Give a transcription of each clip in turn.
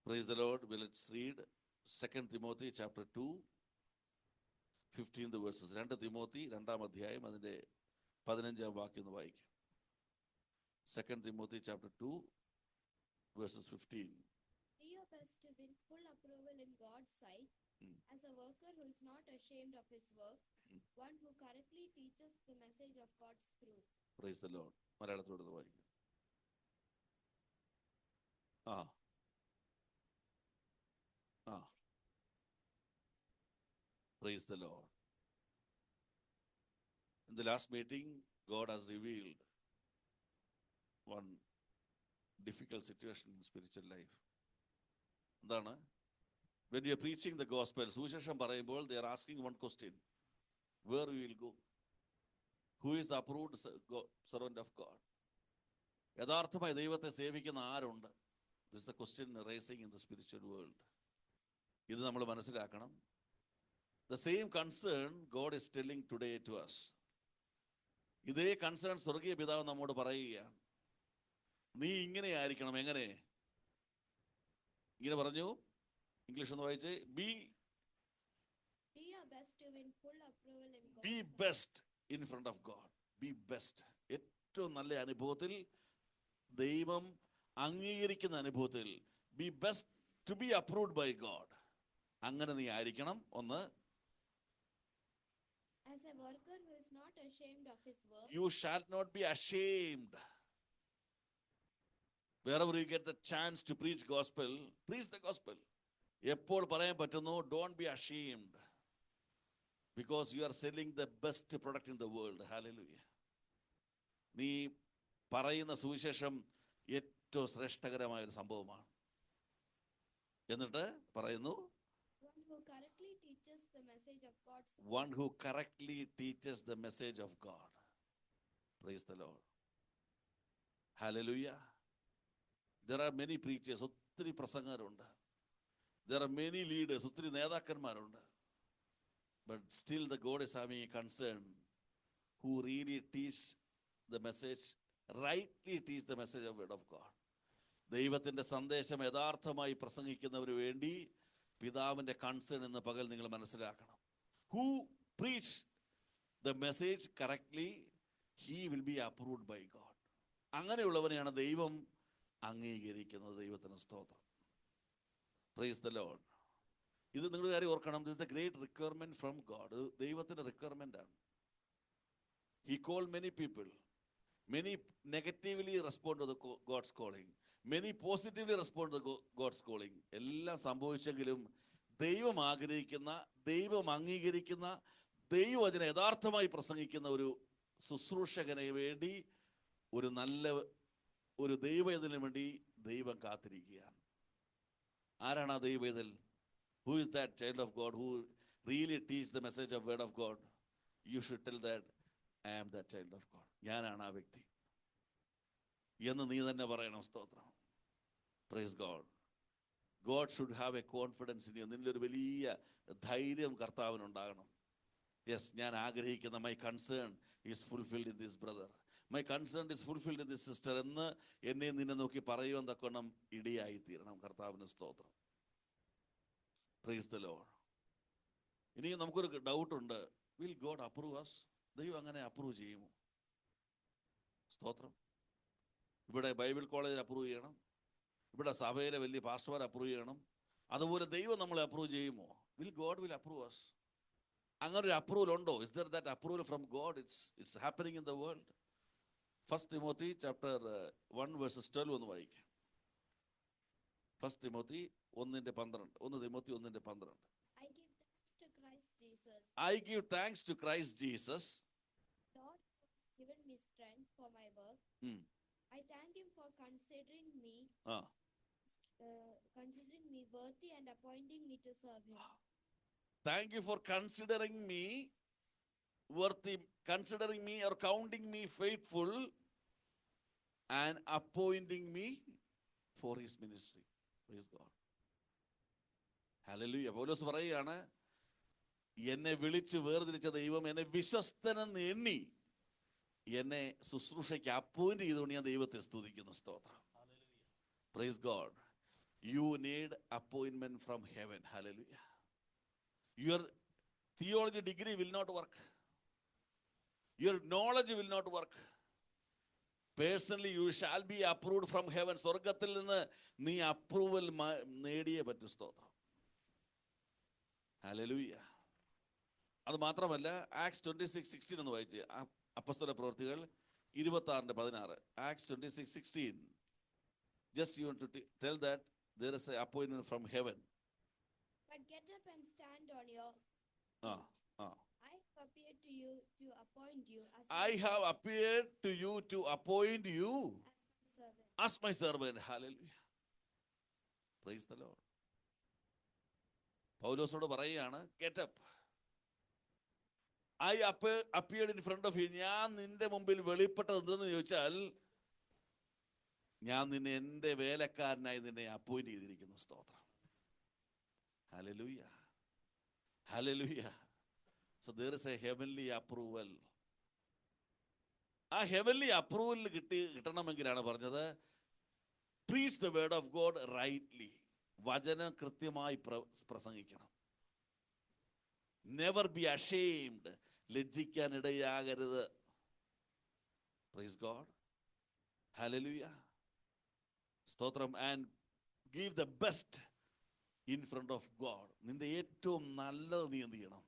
Praise the Lord. Well, let's read 2 Timothy chapter 2, 15 verses. 2 Timothy, രണ്ടാം അധ്യായം അതിൻ്റെ 15 വാക്യം ഒന്ന് വായിക്കാം. 2 Timothy chapter 2, verses 15. Do your best to win full approval in God's sight, as a worker who is not ashamed of his work, one who correctly teaches the message of God's truth. Praise the Lord. മലയാളത്തോട് വായിക്കാം. Praise the Lord. In the last meeting, God has revealed one difficult situation in spiritual life. എന്താണ്? When you are preaching the gospel, സുവിശേഷം പറയുമ്പോൾ they are asking one question: where we will go? Who is the approved servant of God? യഥാർത്ഥമായി ദൈവത്തെ സേവിക്കുന്ന ആരുണ്ട്? This is the question raising in the spiritual world. ഇത് നമ്മൾ മനസ്സിലാക്കണം. The same concern God is telling today to us. ഇതേ concern സ്വർഗീയ പിതാവ് നമ്മോട് പറയുകയാണ്. നീ ഇങ്ങനെ ആയിരിക്കണം. എങ്ങനെ? ഇങ്ങനെ പറഞ്ഞു. ഇംഗ്ലീഷ് ഒന്ന് വായിച്ചേ. Be best in front of God. Be best. ഏറ്റവും നല്ല അനുഭവത്തിൽ, ദൈവം അംഗീകരിക്കുന്ന അനുഭവത്തിൽ, be best to be approved by God. അങ്ങനെ നീ ആയിരിക്കണം. ഒന്ന്, as a worker who is not ashamed of his work, you shall not be ashamed. Wherever you get the chance to preach gospel, preach the gospel. എപ്പോൾ പറയാൻ പറ്റുന്നു, don't be ashamed, because you are selling the best product in the world. Hallelujah. നീ പറയുന്ന സുവിശേഷം ഏറ്റവും ശ്രേഷ്ഠകരമായ ഒരു സംഭവമാണ്. എന്നിട്ട് പറയുന്നു, one who correctly teaches the message of God's truth. One who correctly teaches the message of God. Praise the Lord. Hallelujah. There are many preachers, ഒത്തിരി പ്രസംഗകരുണ്ട്. There are many leaders, ഒത്തിരി നേതാക്കന്മാരുണ്ട്. But still the God is having a concern who really teach the message, rightly teach the message of word of God. ദൈവത്തിൻ്റെ സന്ദേശം യഥാർത്ഥമായി പ്രസംഗിക്കുന്നവന് വേണ്ടി പിതാവിൻ്റെ concern എന്ന പകൽ നിങ്ങൾ മനസ്സിലാക്കണം. Who preach the message correctly, he will be approved by God. അങ്ങനെയുള്ളവനെയാണ് ദൈവം അംഗീകരിക്കുന്നത്. ദൈവത്തിന് സ്തോത്രം. Praise the Lord. ഇത് നിങ്ങൾ കാര്യം ഓർക്കണം. This is the great requirement from God. ദൈവത്തിൻ്റെ റിക്വയർമെൻ്റ് ആണ്. He called many people. Many negatively respond to the God's calling. Many positively respond to God's calling. എല്ലാം സംഭവിച്ചെങ്കിലും ദൈവം ആഗ്രഹിക്കുന്ന, ദൈവം അംഗീകരിക്കുന്ന, ദൈവവചനം യഥാർത്ഥമായി പ്രസംഗിക്കുന്ന ഒരു ശുശ്രൂഷകനെ വേണ്ടി, ഒരു നല്ല ഒരു ദൈവവേദനു വേണ്ടി ദൈവം കാത്തിരിക്കുകയാണ്. ആരാണ് ആ ദൈവവേദൻ? Who is that child of God who really teach the message of word of God? You should tell that I am that child of God. ഞാനാണ് ആ വ്യക്തി എന്ന് നീ തന്നെ പറയണം. സ്തോത്രം. Praise God. God should have a confidence in you. നിന്നൊരു വലിയ ധൈര്യം കർത്താവിനുണ്ടാകണം. യെസ്, ഞാൻ ആഗ്രഹിക്കുന്ന my concern is fulfilled in this brother. My concern is fulfilled in this sister എന്ന് എന്നെ നിന്നെ നോക്കി പറയുവാൻ തക്കവണ്ണം ഇടയായി തീരണം. കർത്താവിന് സ്തോത്രം. Praise the Lord. ഇനി നമുക്കൊരു ഡൗട്ടുണ്ട്. Will God approve us? ദൈവം അങ്ങനെ അപ്രൂവ് ചെയ്യുമോ? സ്തോത്രം. ഇവിടെ ബൈബിൾ കോളേജിൽ അപ്രൂവ് ചെയ്യണം, ഇവിടെ സഭയിലെ വലിയ പാസ്റ്റർമാർ അപ്രൂവ് ചെയ്യണം, അതുപോലെ ദൈവം നമ്മളെ അപ്രൂവ് ചെയ്യുമോ? Will God will approve us? അങ്ങനെ ഒരു അപ്രൂവൽ ഉണ്ടോ? Is there that approval from God? It's happening in the world. 1 Timothy chapter 1 verses 12 ഒന്ന് വായിക്കാം. 1 Timothy 1:12. 1 Timothy 1:12. I give thanks to Christ Jesus, Lord who has given me strength for my work. I thank him for considering me worthy and appointing me to serve him. Thank you for considering me worthy, considering me or counting me faithful and appointing me for his ministry. Praise God. Hallelujah. പൗലോസ് പറയുകയാണ്, എന്നെ വിളിച്ച് വേർതിരിച്ച ദൈവം എന്നെ വിശ്വസ്തനെന്ന് എണ്ണി എന്നെ ശുശ്രൂഷയ്ക്ക് appoint ചെയ്തുകൊണ്ട് ഞാൻ ദൈവത്തെ സ്തുതിക്കുന്നു. സ്തോത്രം. Praise God. You need appointment from heaven. Hallelujah. Your theology degree will not work. Your knowledge will not work. Personally, you shall be approved from heaven. സ്വർഗത്തിൽ നിന്ന് നീ അപ്രൂവൽ നേടിയേ പറ്റൂ. സ്തോത്രം. ഹല്ലേലൂയ. അത് മാത്രമല്ല, ആക്ട്സ് 26:16 എന്ന് വായിച്ച്, അപ്പോസ്തല പ്രവൃത്തികൾ 26:16. Acts 26:16. Just you want to tell that there is an appointment from heaven. But get up and stand on your Ah, feet. ah. I have appeared to you to appoint you I have appeared to you to appoint you as my servant. as my servant. Hallelujah. Praise the Lord. പൗലോസോട് പറയുകയാണ്, get up. I appeared in front of you. ഞാൻ നിന്റെ മുമ്പിൽ വെളിപ്പെട്ടത് എന്തെന്ന് ചോദിച്ചാൽ, ഞാൻ നിന്നെ എൻ്റെ വേലക്കാരനായി നിന്നെ അപ്പോയിന്റ് ചെയ്തിരിക്കുന്നു. സ്തോത്രം. Hallelujah. Hallelujah. So there is a heavenly approval. ആ ഹെവൻലി അപ്രൂവൽ കിട്ടണമെങ്കിലാണ് പറഞ്ഞത്, preach the word of God rightly. വചനം കൃത്യമായി പ്രസംഗിക്കണം. Never be ashamed. ലജ്ജിക്കാൻ ഇടയാകരുത്. Praise God. Hallelujah. സ്തോത്രം. And give the best in front of God. നിന്റെ ഏറ്റവും നല്ലത് നീ എന്ത് ചെയ്യണം?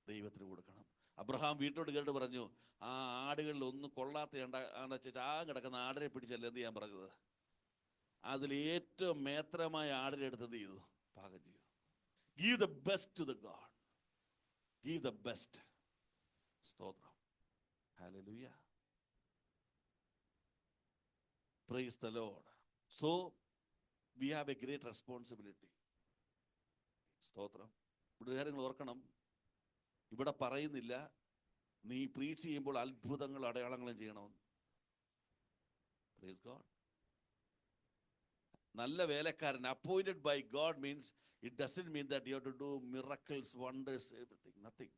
ദൈവത്തിന് കൊടുക്കണം. അബ്രഹാം വീട്ടോട് കേട്ട് പറഞ്ഞു, ആ ആടുകളിൽ ഒന്നും കൊള്ളാത്ത കിടക്കുന്ന ആടിനെ പിടിച്ചല്ല എന്ത് ചെയ്യാൻ പറഞ്ഞത്? അതിൽ ഏറ്റവും മേത്രമായ ആടിനെ എടുത്ത് എന്ത് ചെയ്തു? പാകം ചെയ്തു. Give the best to the God. Give the best. സ്തോത്രം. Hallelujah. Praise the Lord. So we have a great responsibility. സ്തോത്രം. ഇവിടെ കാര്യങ്ങൾ ഓർക്കണം. ഇവിടെ പറയുന്നില്ല നീ പ്രീച്ച് ചെയ്യുമ്പോൾ അത്ഭുതങ്ങൾ അടയാളങ്ങളും ചെയ്യണമെന്ന്. Praise God. നല്ല വേലക്കാരൻ, appointed by God means it doesn't mean that you have to do miracles, wonders, everything. Nothing.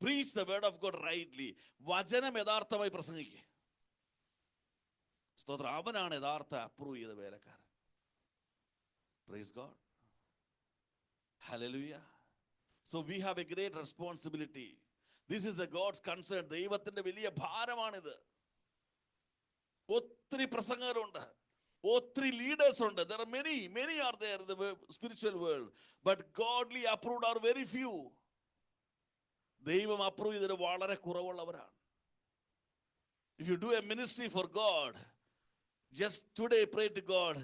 Preach the word of God rightly. വചനം യഥാർത്ഥമായി പ്രസംഗിക്കുക. സ്തോത്രം. അവനാണ് യഥാർത്ഥ അപ്രൂവ് ചെയ്ത വേലക്കാരൻ. Praise God. Hallelujah. So we have a great responsibility. This is a God's concern. ദൈവത്തിന്റെ വലിയ ഭാരമാണിത്. ഒത്തിരി പ്രസംഗകരുണ്ട്, ഒത്തിരി ലീഡേഴ്സ് ഉണ്ട്. There are many are there in the spiritual world, but godly approved are very few. ദൈവം approve ചെയ്തത് വളരെ കുറവുള്ളവരാണ്. If you do a ministry for God, just today pray to God,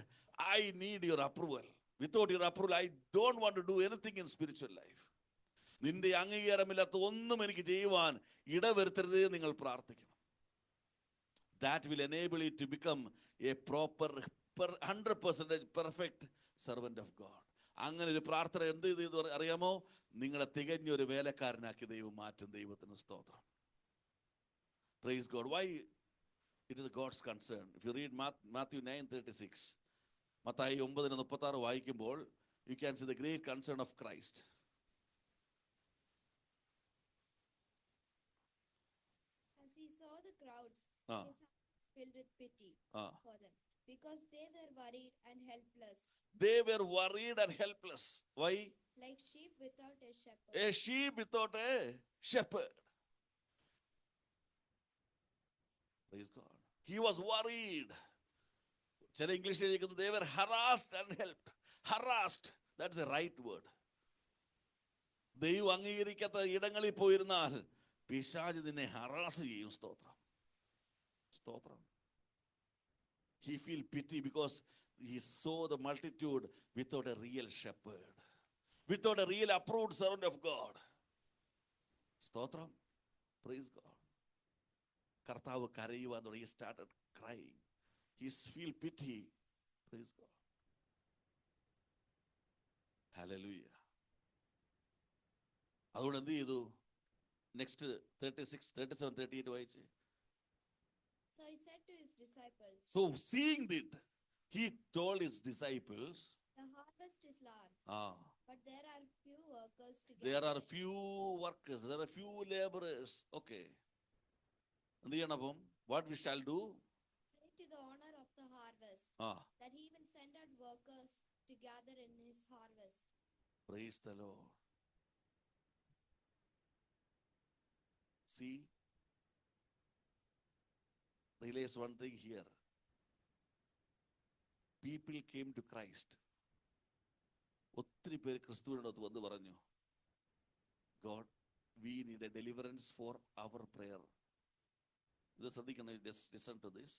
I need your approval. Without your approval, I don't want to do anything in spiritual life. നിന്റെ അംഗീകാരമില്ലാത്ത ഒന്നും എനിക്ക് ചെയ്യുവാൻ ഇടവരുത്തരുതേ നിങ്ങൾ പ്രാർത്ഥിക്കണം. That will enable you to become a proper 100% perfect servant of God. അങ്ങനെ ഒരു പ്രാർത്ഥന എന്ത് ചെയ്തു അറിയാമോ? നിങ്ങളെ തികഞ്ഞൊരു വേലക്കാരനാക്കി ദൈവം മാറ്റും. ദൈവത്തിന് സ്തോത്രം. Praise God. Why? It is God's concern. If you read Matthew 9:36, Mathai 9:36 വായിക്കുമ്പോൾ, you can see the great concern of Christ. As he saw the crowds, Ah. his heart was filled with pity Ah. for them, because they were worried and helpless, They were worried and helpless. Why? like sheep without a shepherd. A sheep without a shepherd. Praise God. He was worried. ചില ഇംഗ്ലീഷിൽ എഴുതിയിരിക്കുന്നത് they were harassed and helped. Harassed, that's the right word. ദൈവം അംഗീകരിക്കാത്ത ഇടങ്ങളിൽ പോയിരുന്നാൽ പിശാച് നിന്നെ harass ചെയ്യും. സ്തോത്രം. സ്തോത്രം. He feel pity because he saw the multitude without a real shepherd, without a real approved servant of God. സ്തോത്രം. Praise God. കർത്താവ് കരയുവാൻ തുടങ്ങി. He started crying. He feel pity. Praise God. Hallelujah. അതുകൊണ്ട് എന്ത് ചെയ്തു? Next 36, 37, 38 വായിച്ച്. So he said to his disciples, So seeing that, he told his disciples, the harvest is large, ah, but there are few workers to there gather. are few workers, there are few laborers. Okay. എന്ത് ചെയ്യണം അപ്പം? What we shall do? Pray to the owner of the harvest, Ah, that he will send out workers to gather in his harvest. Praise the Lord. See, realize one thing here. People came to Christ. ഒത്തിരി പേര് ക്രിസ്തുവിനോട് വന്ന് പറഞ്ഞു, God, we need a deliverance for our prayer. ഇത് ശ്രദ്ധിക്കണം, listen to this.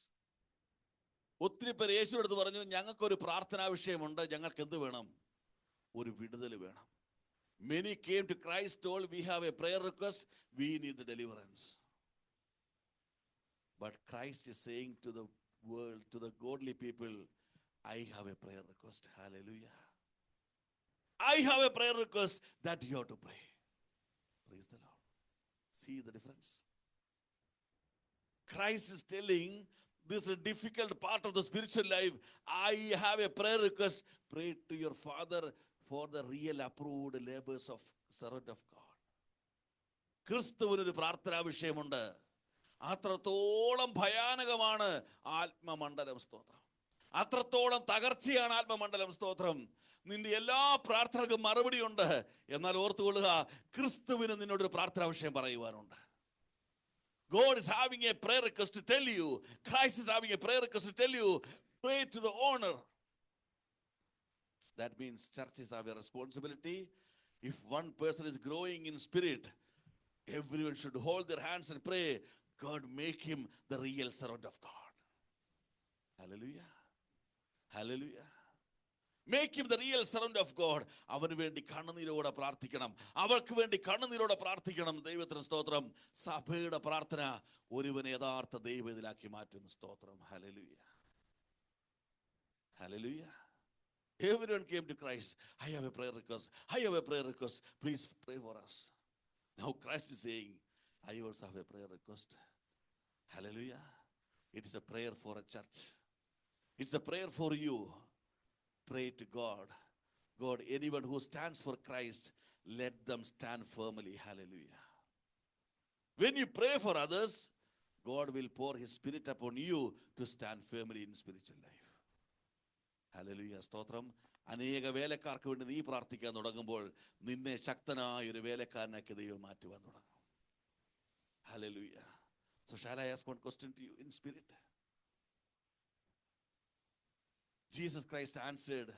ഒത്തിരി പേര് യേശുവിന്റെ അടുത്ത് പറഞ്ഞു, ഞങ്ങൾക്കൊരു പ്രാർത്ഥനാ വിഷയമുണ്ട്, ഞങ്ങൾക്ക് എന്ത് വേണം? ഒരു വിടുതൽ വേണം. Many came to Christ, told, we have a prayer request, we need the deliverance. But Christ is saying to the world, to the godly people, I have a prayer request. Hallelujah. I have a prayer request that you have to pray. Praise the Lord. See the difference? Christ is telling, this is a difficult part of the spiritual life. I have a prayer request. Pray to your Father for the real approved labors of servant of God. ക്രിസ്തുവിനൊരു പ്രാർത്ഥനാ വിഷയമുണ്ട്. അത്രത്തോളം ഭയാനകമാണ് ആത്മമണ്ഡലം. സ്തോത്രം. അത്രത്തോളം തകർച്ചയാണ് ആത്മമണ്ഡലം. സ്തോത്രം. നിന്റെ എല്ലാ പ്രാർത്ഥനകൾക്കും മറുപടിയുണ്ട്. എന്നാൽ ഓർത്തുകൊള്ളുക, ക്രിസ്തുവിന് നിന്നോടൊരു പ്രാർത്ഥനാ വിഷയം പറയുവാനുണ്ട്. God is having a prayer request to tell you. Christ is having a prayer request to tell you. Pray to the owner. That means churches have a responsibility. If one person is growing in spirit, everyone should hold their hands and pray, God, make him the real servant of God. Hallelujah. Hallelujah. Make him the real servant of God. അവന് വേണ്ടി കണ്ണുനീരോടെ പ്രാർത്ഥിക്കണം. അവർക്ക് വേണ്ടി കണ്ണുനീരോടെ പ്രാർത്ഥിക്കണം. ദൈവത്തിന് സ്തോത്രം. സഭയുടെ പ്രാർത്ഥന ഒരുവനെ യഥാർത്ഥ ദൈവത്തിലാക്കി മാറ്റും. സ്തോത്രം. Hallelujah. Hallelujah. Everyone came to Christ. I have a prayer request. I have a prayer request. Please pray for us. Now Christ is saying, I also have a prayer request. Hallelujah. It is a prayer for a church. It's a prayer for you. Pray to God. God, anyone who stands for Christ, let them stand firmly. Hallelujah. When you pray for others, God will pour his spirit upon you to stand firmly in spiritual life. Hallelujah. സ്തോത്രം. അനേക വേലക്കാർക്ക് വേണ്ടി നീ പ്രാർത്ഥിക്കാൻ തുടങ്ങുമ്പോൾ നിന്നെ ശക്തനായ ഒരു വേലക്കാരനാക്കി ദൈവം മാറ്റുവാൻ തുടങ്ങും. Hallelujah. So shall I ask one question to you in spirit? Jesus Christ answered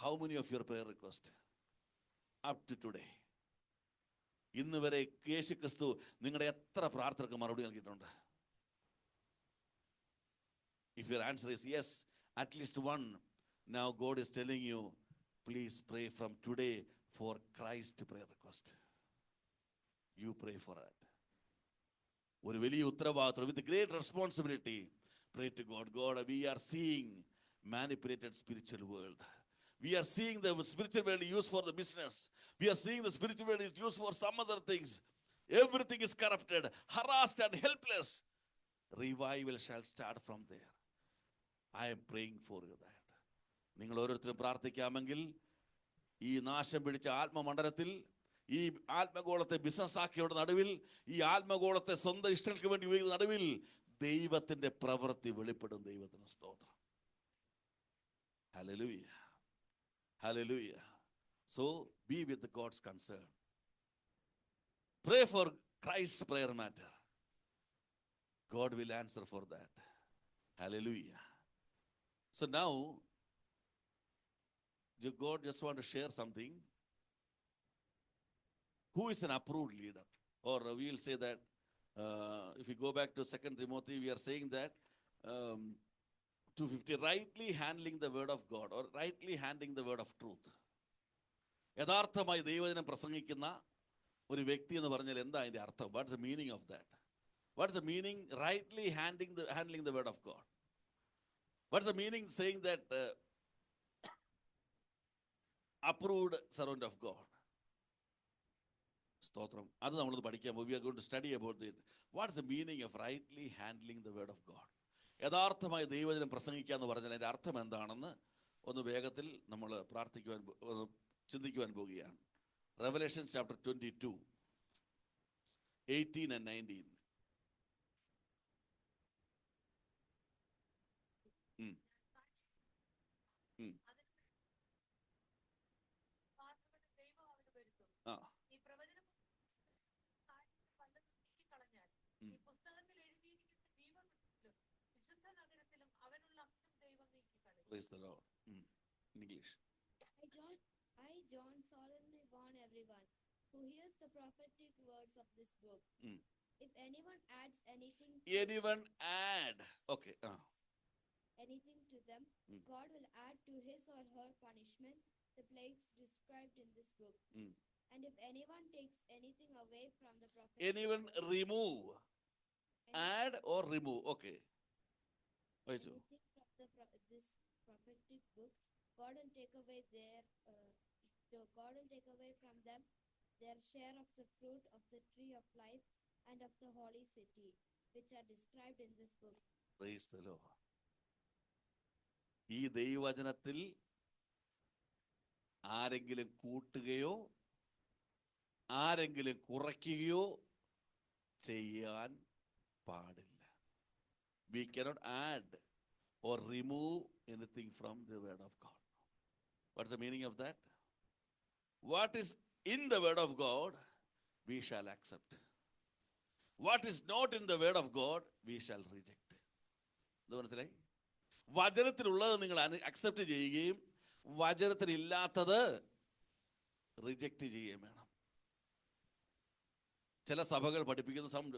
how many of your prayer requests up to today? ഇന്ന് വരെ യേശു ക്രിസ്തു നിങ്ങളുടെ എത്ര പ്രാർത്ഥനക്ക് മറുപടി നൽകിയിട്ടുണ്ട്? If your answer is yes, at least one, now God is telling you, please pray from today for Christ prayer request. You pray for that. ഒരു വലിയ ഉത്തരവാദിത്വം, with great responsibility. Pray to God. God, we are seeing manipulated spiritual world. We are seeing the spiritual world used for the business. We are seeing the spiritual world is used for some other things. Everything is corrupted, harassed and helpless. Revival shall start from there. I am praying for you that. നിങ്ങൾ ഓരോരുത്തരും പ്രാർത്ഥിക്കാമെങ്കിൽ ഈ നാശം പിടിച്ച ആത്മമണ്ഡലത്തിൽ, ഈ ആത്മഗോളത്തെ business ആക്കിയവരുടെ നടുവിൽ, ഈ ആത്മഗോളത്തെ സ്വന്തം ഇഷ്ടങ്ങൾക്ക് വേണ്ടി ഉപയോഗിക്കുന്ന നടുവിൽ ദൈവത്തിന്റെ പ്രവൃത്തി വെളിപ്പെടും. ദൈവത്തിന് സ്തോത്രം. Hallelujah. Hallelujah. So be with God's concern. Pray for Christ's prayer matter. God will answer for that. Hallelujah. So now God just want to share something. Who is an approved leader? Or we will say that if we go back to 2 Timothy, we are saying that 250, rightly handling the word of God or rightly handling the word of truth. യഥാർത്ഥമായി ദൈവവചനം പ്രസംഗിക്കുന്ന ഒരു വ്യക്തി എന്ന് പറഞ്ഞാൽ എന്താ അതിന്റെ അർത്ഥം? What's the meaning of that? What's the meaning rightly handling the word of God? What's the meaning saying that approved servant of God? സ്തോത്രം. അത് നമ്മളൊന്ന് പഠിക്കാൻ പോകും. We are going to study about it. What's the meaning of rightly handling the word of God? യഥാർത്ഥമായി ദൈവവചനം പ്രസംഗിക്കുക എന്ന് പറഞ്ഞാൽ അതിന്റെ അർത്ഥം എന്താണെന്ന് ഒന്ന് വേഗത്തിൽ നമ്മൾ ചിന്തിക്കുവാൻ പോവുകയാണ്. Revelation chapter 22, 18 and 19. Praise the Lord. In English. I, John, solemnly warn everyone who hears the prophetic words of this book. Mm. If anyone adds anything Anyone add? Okay. to them, Mm. God will add to his or her punishment the plagues described in this book. Mm. And if anyone takes anything away from the prophetic Anyone word, remove? any- Add or remove? Okay. വായിച്ചു. anything from this prophetic book, God will take away God will take away from them their share of the fruit of the tree of life and of the holy city, which are described in this book. Praise the Lord. ഈ ദൈവവചനത്തിൽ ആരെങ്കിലും കൂട്ടുകയോ ആരെങ്കിലും കുറയ്ക്കുകയോ ചെയ്യാൻ പാടില്ല. We cannot add or remove anything from the word of God. What's the meaning of that? What is in the word of God, we shall accept. What is not in the word of God, we shall reject. ഇത് മനസ്സിലായി? വചനത്തിലുള്ളത് നിങ്ങൾ accept ചെയ്യുകയും വചനത്തിലില്ലാത്തത് reject ചെയ്യുകയും വേണം. ചില സഭകൾ പഠിപ്പിക്കുന്ന some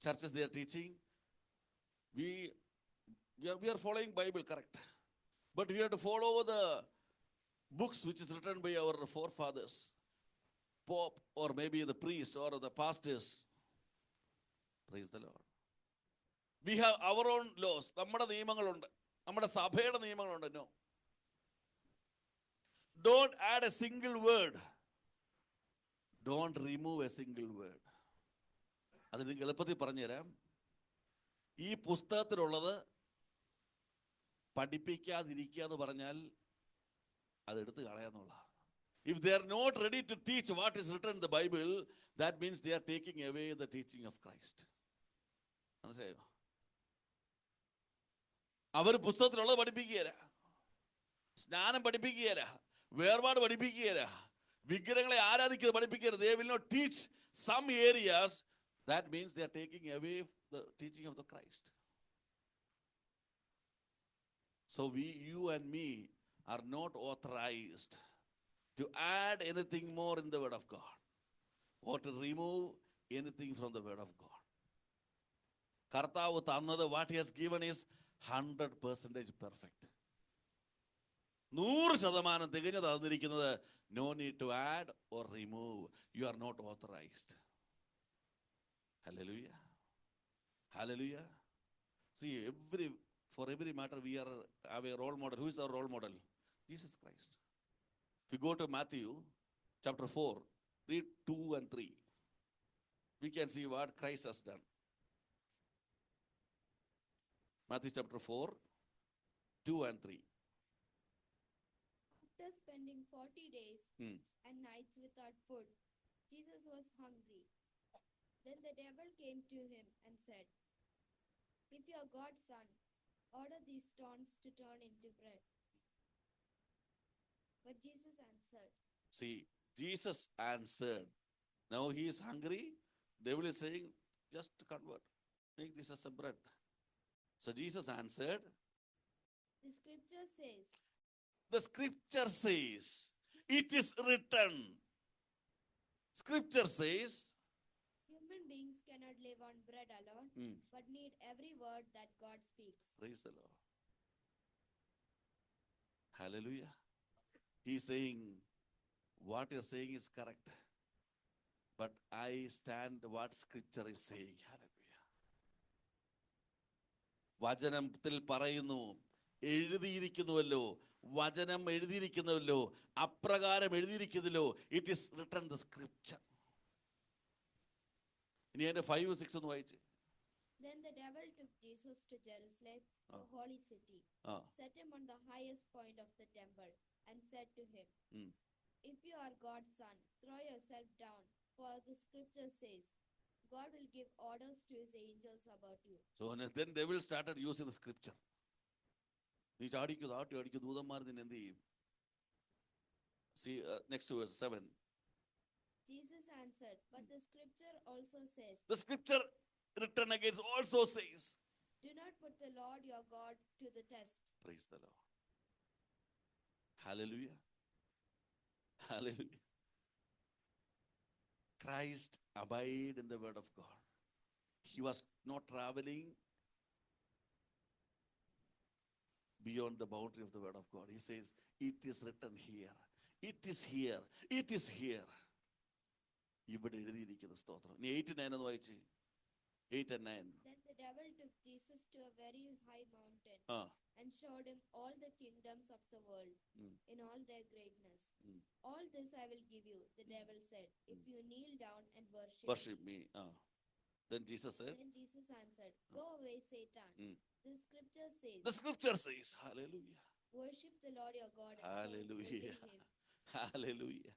churches they are teaching we are following Bible correct, but we have to follow the books which is written by our forefathers, Pope or maybe the priest or the pastors. Praise the Lord. We have our own laws. നമ്മുടെ നിയമങ്ങളുണ്ട്, നമ്മുടെ സഭയുടെ നിയമങ്ങളുണ്ട്. No, don't add a single word, don't remove a single word. അത് നിങ്ങൾക്ക് എളുപ്പത്തിൽ പറഞ്ഞുതരാം. ഈ പുസ്തകത്തിലുള്ളത് പഠിപ്പിക്കാതിരിക്കുക എന്ന് പറഞ്ഞാൽ അതെടുത്ത് കളയാന്നുള്ള. If they are not ready to teach what is written in the Bible, that means they are taking away the teaching of Christ. മനസ്സിലായോ? അവർ പുസ്തകത്തിലുള്ളത് പഠിപ്പിക്കുകയില്ല, സ്നാനം പഠിപ്പിക്കുകയില്ല, വേർപാട് പഠിപ്പിക്കുകയില്ല, വിഗ്രഹങ്ങളെ ആരാധിക്കുന്നത് പഠിപ്പിക്കരുത്. They will not teach some areas. That means they are taking away the teaching of the Christ. So you and me are not authorized to add anything more in the word of God or to remove anything from the word of God. കർത്താവ് തന്നത് what he has given is 100% perfect. 100% തികഞ്ഞു തന്നിരിക്കുന്നത്. No need to add or remove. You are not authorized. Hallelujah. Hallelujah. See, for every matter we have a role model. Who is our role model? Jesus Christ. If you go to Matthew chapter 4, read 2 and 3. We can see what Christ has done. Matthew chapter 4, 2 and 3. After spending 40 days Hmm. and nights without food, Jesus was hungry. Then the devil came to him and said, "If you are God's son, order these stones to turn into bread." But Jesus answered. See, Jesus answered. Now he is hungry. Devil is saying, just convert. Make this as a bread. So Jesus answered. The scripture says. The scripture says. It is written. Scripture says. Human beings cannot live on bread alone, but need every word that God speaks. Praise the Lord. Hallelujah. He's saying, what you're saying is correct. But I stand what scripture is saying. Hallelujah. വചനത്തിൽ പറയുന്നു, എഴുതിയിരിക്കുന്നുവല്ലോ, വചനം എഴുതിയിരിക്കുന്നുവല്ലോ, അപ്രകാരം എഴുതിയിരിക്കുന്നല്ലോ. It is written the scripture. ഇനി അതിന്റെ 5, 6 ഒന്ന് വായിച്ച്. Then the devil took Jesus to Jerusalem, the holy city, set him on the highest point of the temple, and said to him, "If you are God's son, throw yourself down, for the scripture says, God will give orders to his angels about you." So then devil started using the scripture. നീ ചാടിക്കു അടിക്കു ദൂതന്മാർ നിന്നെ എന്ത് ചെയ്യും? See next verse 7. Jesus answered, "But the scripture also says." The scripture written against also says. "Do not put the Lord your God to the test." Praise the Lord. Hallelujah. Hallelujah. Christ abide in the word of God. He was not traveling beyond the boundary of the word of God. He says, it is written here. It is here. It is here. ഇവിടെ എഴുതിയിരിക്കുന്ന സ്തോത്രം. ഇനി 8-9 എന്ന് വായിച്ച്. 8 and 9. Then the devil took Jesus to a very high mountain and showed him all the kingdoms of the world in all their greatness. All this I will give you, the devil said, if you kneel down and worship me. Then Jesus said, Then Jesus answered, go away, Satan. The scripture says, hallelujah. Worship the Lord your God and Hallelujah. serve only him. Hallelujah.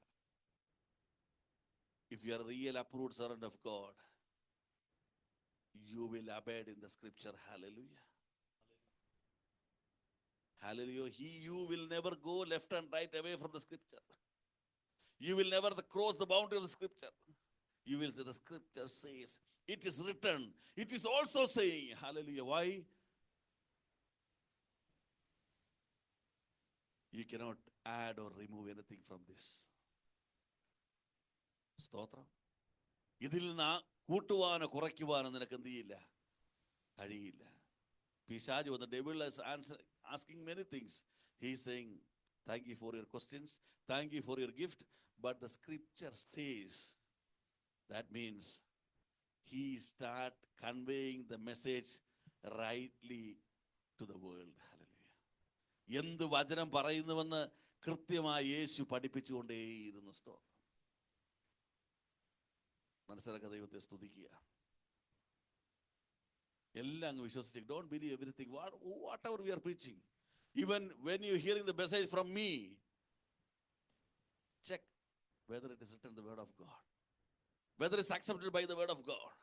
If you are a real approved servant of God, you will abide in the scripture. Hallelujah. Hallelujah. You will never go left and right away from the scripture. You will never cross the boundary of the scripture. You will say the scripture says, it is written. It is also saying, hallelujah. Why? You cannot add or remove anything from this. സ്തോത്രം. ഇതിൽ നിന്ന് കൂട്ടുവാനോ കുറയ്ക്കുവാനോ നിനക്ക് എന്ത് ചെയ്യില്ല, കഴിയില്ല. പിശാച് വന്ന് devil is asking many things. He is saying, thank you for your questions, thank you for your gift, but the scripture says. That means he start conveying the message rightly to the world. Hallelujah. എന്ത് വചനം പറയുന്നുവെന്ന് കൃത്യമായി യേശു പഠിപ്പിച്ചുകൊണ്ടേയിരുന്നു. സ്തോത്രം. മനസ്സിലാക്കുക, ദൈവത്തെ സ്തുതിക്കുക. എല്ലാം അങ്ങ് വിശ്വസിച്ച് don't believe everything whatever we are preaching. Even when you hearing the message from me, check whether it is written in the word of God, whether it's accepted by the word of God,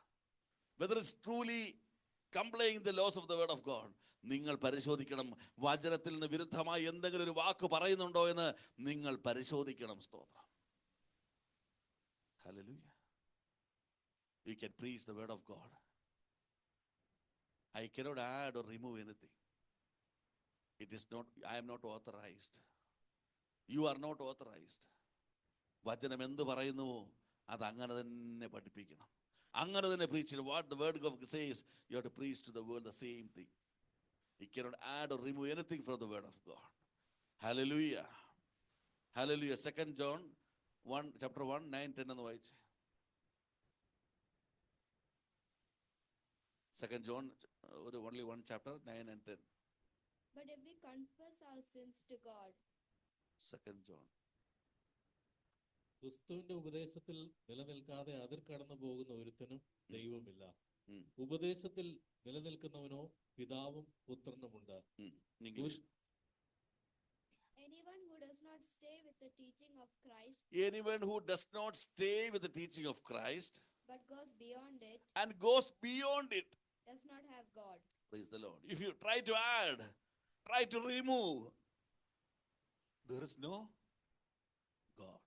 whether it's truly complying the laws of the word of God. നിങ്ങൾ പരിശോധിക്കണം, വചനത്തിൽ നിന്ന് വിരുദ്ധമായി എന്തെങ്കിലും ഒരു വാക്ക് പറയുന്നുണ്ടോ എന്ന് നിങ്ങൾ പരിശോധിക്കണം. സ്തോത്രം. Hallelujah. You can preach the word of God. I cannot add or remove anything. It is not, I am not authorized. You are not authorized. വചനം എന്ത് പറയുന്നുവോ അത് അങ്ങനെ തന്നെ പഠിപ്പിക്കണം, അങ്ങനെ തന്നെ preach. What the word of God says, you have to preach to the world the same thing. You cannot add or remove anything from the word of God. Hallelujah. Hallelujah. 2 John 1, chapter 1, 9, 10 എന്ന് വായിച്ച്. 2 John, only one chapter, 9 and 10. But if we confess our sins to God. 2 John. ക്രിസ്തുവിന്റെ ഉപദേശത്തിൽ നിലനിൽക്കാതെ അതിർ കടന്നു പോകുന്ന ഒരുത്തനും ദൈവമില്ല. ഉപദേശത്തിൽ നിലനിൽക്കുന്നവനോ പിതാവും പുത്രനുമുണ്ട്. English. Anyone who does not stay with the teaching of Christ. Anyone who does not stay with the teaching of Christ, but goes beyond it, and goes beyond it, does not have God. Praise the Lord. If you try to add, try to remove, there is no God.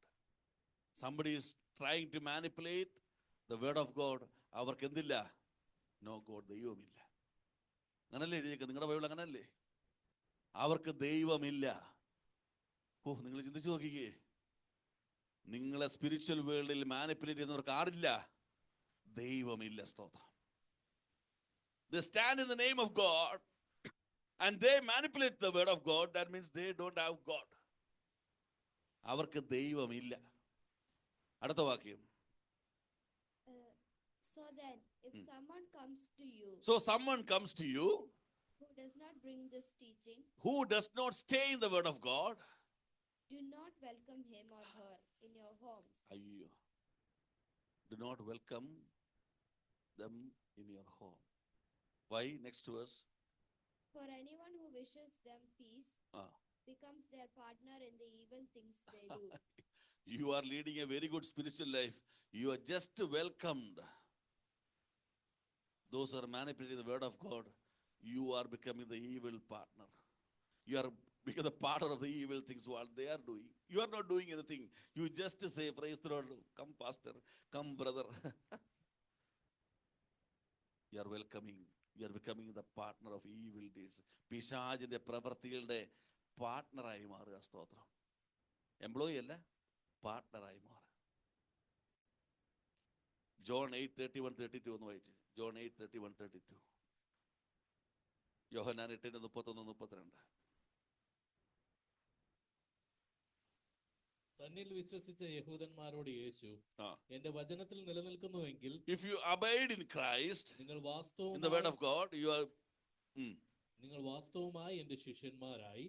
Somebody is trying to manipulate the word of God. അവർക്ക് എന്തില്ല? No God. ദൈവമില്ല. അങ്ങനല്ലേ എഴുതിയേക്കുന്നത് നിങ്ങളുടെ Bible? അങ്ങനല്ലേ? അവർക്ക് ദൈവമില്ല. നിങ്ങൾ ചിന്തിച്ചു നോക്കിക്കേ, നിങ്ങളെ സ്പിരിച്വൽ വേൾഡിൽ മാനിപ്പുലേറ്റ് ചെയ്യുന്നവർക്ക് ആരില്ല? ദൈവമില്ല. സ്തോത്രം. They stand in the name of God and they manipulate the word of God. That means they don't have God. അവർക്ക് ദൈവമില്ല. അടുത്ത വാക്യം. So then, if someone comes to you, so someone comes to you who does not bring this teaching, who does not stay in the word of God, do not welcome him or her in your homes. Ayyo. Do not welcome them in your home. Why? Next verse. For anyone who wishes them peace becomes their partner in the evil things they do. You are leading a very good spiritual life. You are just welcomed. Those who are manipulating the word of God, you are becoming the evil partner. You are becoming the partner of the evil things what they are doing. You are not doing anything. You just say, praise the Lord, come pastor, come brother. You are welcoming. You are becoming the partner of evil deeds. പിശാചിന്റെ പ്രവൃത്തികളുടെ പാർട്ട്ണറായി മാറുക. സ്തോത്രം. Employee അല്ല, പാർട്ട്ണറായി മാറുക. John 8:31-32 ഒന്ന് വായിച്ച്. John 8:31-32. യോഹന്നാൻ 8:31-32. തന്നിൽ വിശ്വസിച്ച യഹൂദന്മാരോട് യേശു, എന്റെ വചനത്തിൽ നിലനിൽക്കുന്നുവെങ്കിൽ, if you abide in Christ, നിങ്ങൾ in the word of God, you are നിങ്ങൾ വാസ്തവമായി എന്റെ ശിഷ്യന്മാരായി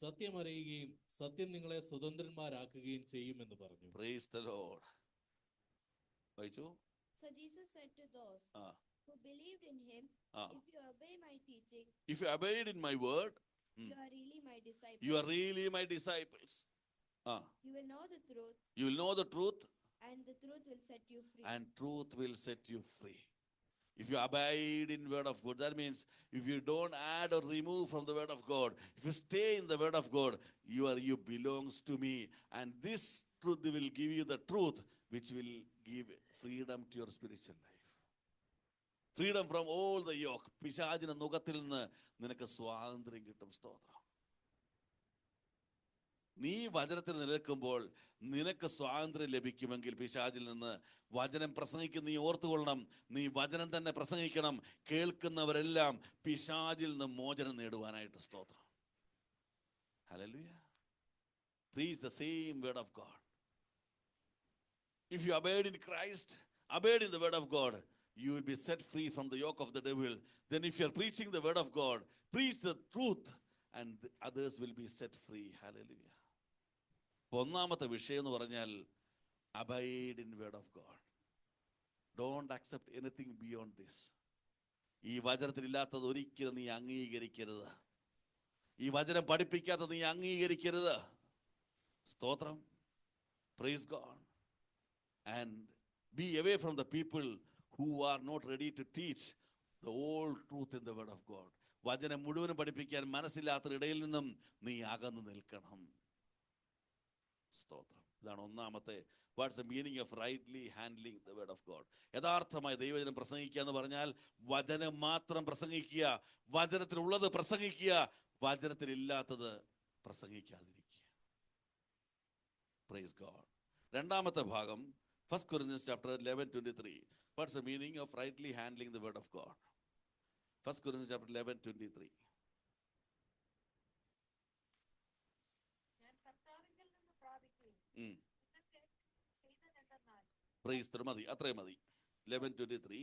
സത്യം അറിയുകയും സത്യം നിങ്ങളെ സ്വതന്ത്രന്മാരാക്കുകയും ചെയ്യുമെന്ന് പറഞ്ഞു. Praise the Lord. വായിച്ചു. So Jesus said to those who believed in him, if you obey my teaching, if you abide in my word, you are really my disciples. You are really my disciples. You will know the truth. You will know the truth. And the truth will set you free. And truth will set you free. If you abide in word of God, that means if you don't add or remove from the word of God, if you stay in the word of God, you belongs to me. And this truth will give you the truth which will give freedom to your spiritual life. Freedom from all the yoke. പിശാചിന്റെ നുകത്തിൽ നിന്ന് നിനക്ക് സ്വാതന്ത്ര്യം കിട്ടും. സ്തോത്രം. നീ വചനത്തിൽ നിൽക്കുമ്പോൾ നിനക്ക് സ്വാതന്ത്ര്യം ലഭിക്കുമെങ്കിൽ പിശാചിൽ നിന്ന് വചനം പ്രസംഗിക്കുന്ന നീ ഓർത്തുകൊള്ളണം. നീ വചനം തന്നെ പ്രസംഗിക്കണം. കേൾക്കുന്നവരെല്ലാം പിശാചിൽ നിന്ന് മോചനം നേടുവാനായിട്ട്. സ്തോത്രം. Hallelujah. Preach the same word of God. If you abide in Christ, abide in the word of God, you will be set free from the yoke of the devil. Then if you are preaching the word of God, preach the truth and the others will be set free. Hallelujah. ഒന്നാമത്തെ വിഷയം എന്ന് പറഞ്ഞാൽ abide in word of God. Don't accept anything beyond this. ഈ വചനത്തിൽ ഇല്ലാത്തത് ഒരിക്കലും നീ അംഗീകരിക്കരുത്. ഈ വചനം പഠിപ്പിക്കാത്തത് നീ അംഗീകരിക്കരുത്. സ്തോത്രം. Praise God. And be away from the people who are not ready to teach the whole truth in the word of God. വചനം മുഴുവനും പഠിപ്പിക്കാൻ മനസ്സില്ലാത്ത ഇടയിൽ നിന്നും നീ അകന്നു നിൽക്കണം. സ്തോത്രം. ഇതാണ് ഒന്നാമത്തെ. What's the meaning of rightly handling the word of God. യഥാർത്ഥമായി ദൈവവചനം പ്രസംഗിക്കുക എന്ന് പറഞ്ഞാൽ വചനം മാത്രം പ്രസംഗിക്കുക, വചനത്തിലുള്ളത് പ്രസംഗിക്കുക, വചനത്തിലില്ലാത്തത് പ്രസംഗിക്കാതിരിക്കുക. Praise God. രണ്ടാമത്തെ ഭാഗം 1 Corinthians chapter 11:23. What's the meaning of rightly handling the word of God? 1 Corinthians chapter 11:23. Praise the Lord. അത്രയും മതി. 11:23.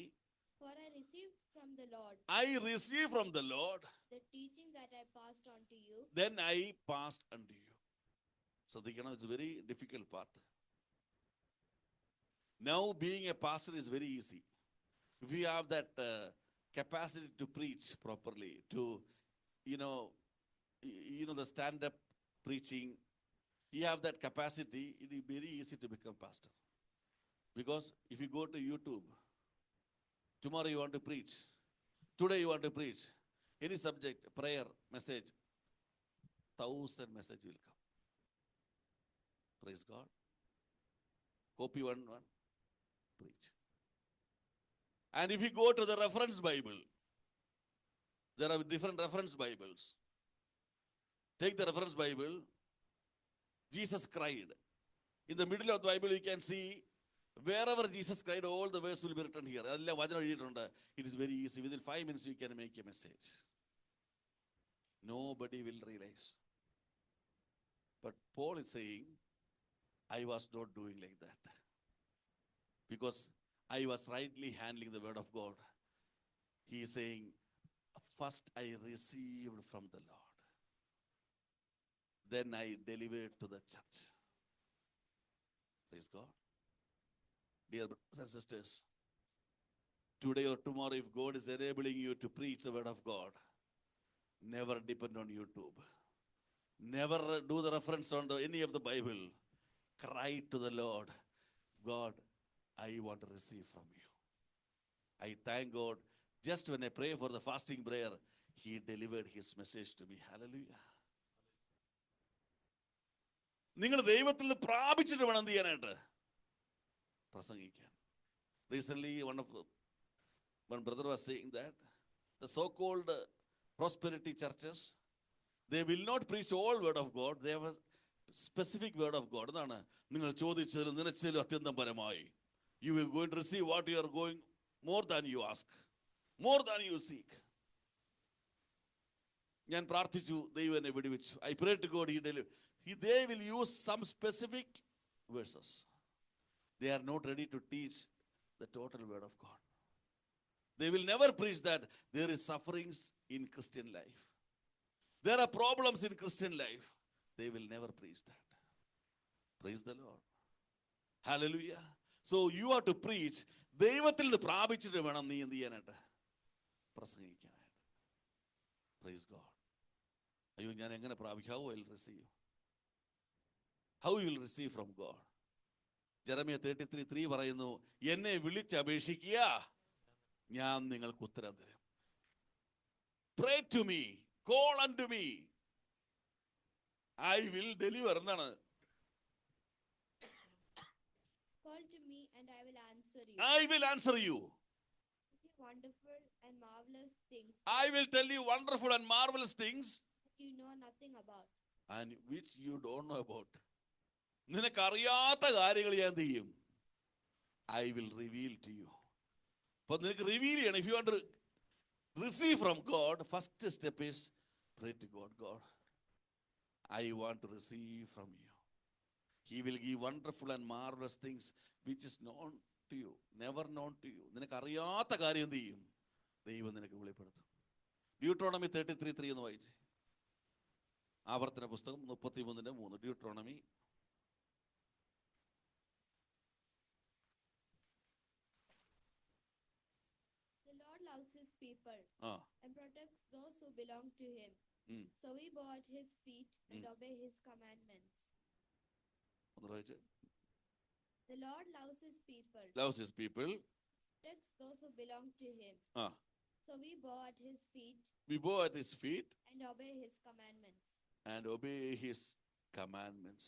For I received from the Lord. I received from the Lord the teaching that I passed on to you. Then I passed unto you. So it's a very difficult part. Now being a pastor is very easy. If you have that capacity to preach properly, to the stand-up preaching, you have that capacity, it is very easy to become pastor. Because if you go to YouTube, tomorrow you want to preach, today you want to preach, any subject, prayer, message, 1,000 message will come. Praise God. Copy one, preach. And if you go to the reference Bible, there are different reference Bibles. Take the reference Bible. Jesus cried. In the middle of the Bible, you can see wherever Jesus cried, all the verse will be written here. It is very easy. Within 5 minutes, you can make a message. Nobody will realize. But Paul is saying, I was not doing like that. Because I was rightly handling the word of God. He is saying, first I received from the Lord. Then I delivered to the church. Praise God. Dear brothers and sisters, today or tomorrow, if God is enabling you to preach the word of God, never depend on YouTube. Never do the reference on any of the Bible. Cry to the Lord. God, I want to receive from you. I thank God. Just when I pray for the fasting prayer, He delivered His message to me. Hallelujah. നിങ്ങൾ ദൈവത്തിൽ നിന്ന് പ്രാപിച്ചിട്ട് വേണം എന്ത് ചെയ്യാനായിട്ട്? പ്രസംഗിക്കാൻ. Recently, one brother was saying that the so-called prosperity churches, They will not preach all word of God. They have a specific word of God. എന്താണ്? നിങ്ങൾ ചോദിച്ചതിലും നിനച്ചതിലും അത്യന്തം പരമായി. You will going to receive what you are going more than you ask, more than you seek. ഞാൻ പ്രാർത്ഥിച്ചു, ദൈവം എന്നെ വിടുവിച്ചു. I prayed to God, they will use some specific verses. They are not ready to teach the total word of God. They will never preach that there is sufferings in Christian life. There are problems in Christian life. They will never preach that. Praise the Lord. Hallelujah. So you have to preach. ദൈവത്തിൽ നിന്ന് പ്രാപിച്ചിട്ട് വേണം നീ എന്ത് ചെയ്യാനായിട്ട്? പ്രസംഗിക്കാനായിട്ട്. Praise God. അയ്യോ, ഞാൻ എങ്ങനെ പ്രാപിക്കും? How I will receive? How you will receive from God? Jeremiah 33:3 പറയുന്നു, എന്നെ വിളിച്ചപേക്ഷിക്കുക, ഞാൻ നിങ്ങൾക്ക് ഉത്തരം തരും. Pray to me, call unto me, I will deliver. എന്താണ്? Call to me and I will answer you. I will answer you. Wonderful and marvelous things I will tell you wonderful and marvelous things that you know nothing about. and which you don't know about. നിനക്കറിയാത്ത കാര്യങ്ങൾ ഞാൻ എന്ത് ചെയ്യും? I will reveal to you. അപ്പോൾ നിനക്ക് reveal ചെയ്യണം. If you want to receive from God, first step is pray to God. God, I want to receive from you. He will give wonderful and marvelous things which is known to you, never known to you. നിനക്കറിയാത്ത കാര്യം എന്ത് ചെയ്യും? ദൈവം നിനക്ക് വെളിപ്പെടുത്തും. Deuteronomy 33:3 എന്ന് വായിച്ച്. ആവർത്തന പുസ്തകം 33:3. Deuteronomy. The Lord loves his people and protects those who belong to him. So we bow at his feet and obey his commandments. ഒന്ന് വായിച്ച്. The Lord loves his people. Loves his people. Protects those who belong to him. So we bow at his feet. We bow at his feet and obey his commandments. and obey his commandments.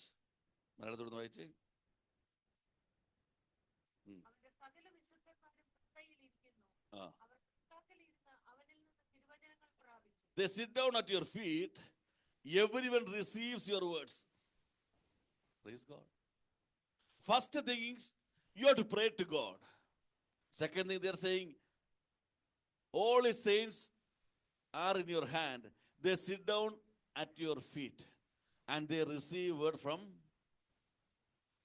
മലയാളത്തോട് വായിച്ചേ. അവന്റെ സകല വിശുദ്ധന്മാരും തൃക്കൈയിലിരിക്കുന്നു. അവർ തൃക്കാക്കലിരുന്ന് അവനിൽ നിന്ന് തിരുവചനങ്ങൾ പ്രാപിച്ചു. They sit down at your feet. Everyone receives your words. Praise God. First thing is you have to pray to God. Second thing, they are saying all his saints are in your hand. They sit down at your feet and they receive word from.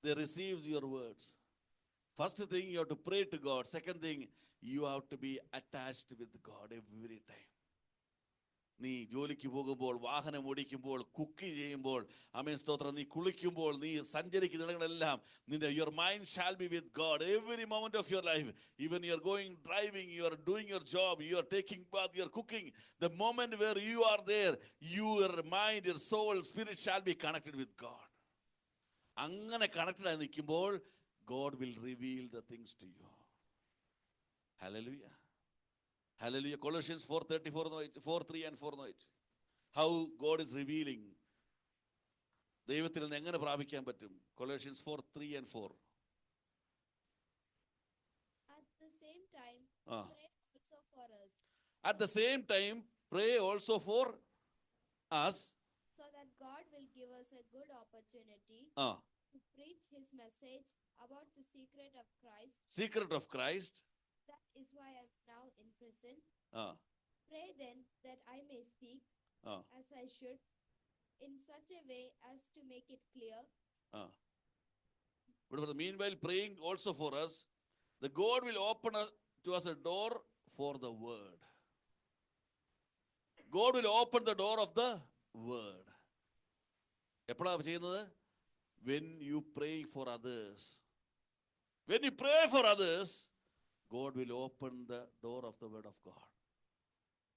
They receive your words. First thing, you have to pray to God. Second thing, you have to be attached with God every time. നീ ജോലിക്ക് പോകുമ്പോൾ, വാഹനം ഓടിക്കുമ്പോൾ, cook ചെയ്യുമ്പോൾ, ആമേൻ സ്തോത്രം, നീ കുളിക്കുമ്പോൾ, നീ സഞ്ചരിക്കുന്നിടങ്ങളെല്ലാം നിന്റെ your mind shall be with God every moment of your life. Even you are going driving, you are doing your job, you are taking bath, you are cooking. The moment where you are there, your mind, your soul, spirit shall be connected with God. അങ്ങനെ connected ആയി നിൽക്കുമ്പോൾ God will reveal the things to you. Hallelujah. Hallelujah. Colossians 4:3 and 4. How God is revealing. ദൈവത്തിൽ നിന്ന് എങ്ങനെ പ്രാപിക്കാൻ പറ്റും? Colossians 4:3 and 4. At the same time, pray also for us. At the same time, pray also for us. So that God will give us a good opportunity to preach his message about the secret of Christ. Secret of Christ. That is why I am now in prison. Pray then that I may speak as I should, in such a way as to make it clear. But meanwhile, praying also for us, the God will open to us a door for the word. God will open the door of the word. എപ്പോഴാണ് ചെയ്യുന്നത്? When you pray for others. When you pray for others, God will open the door of the word of God.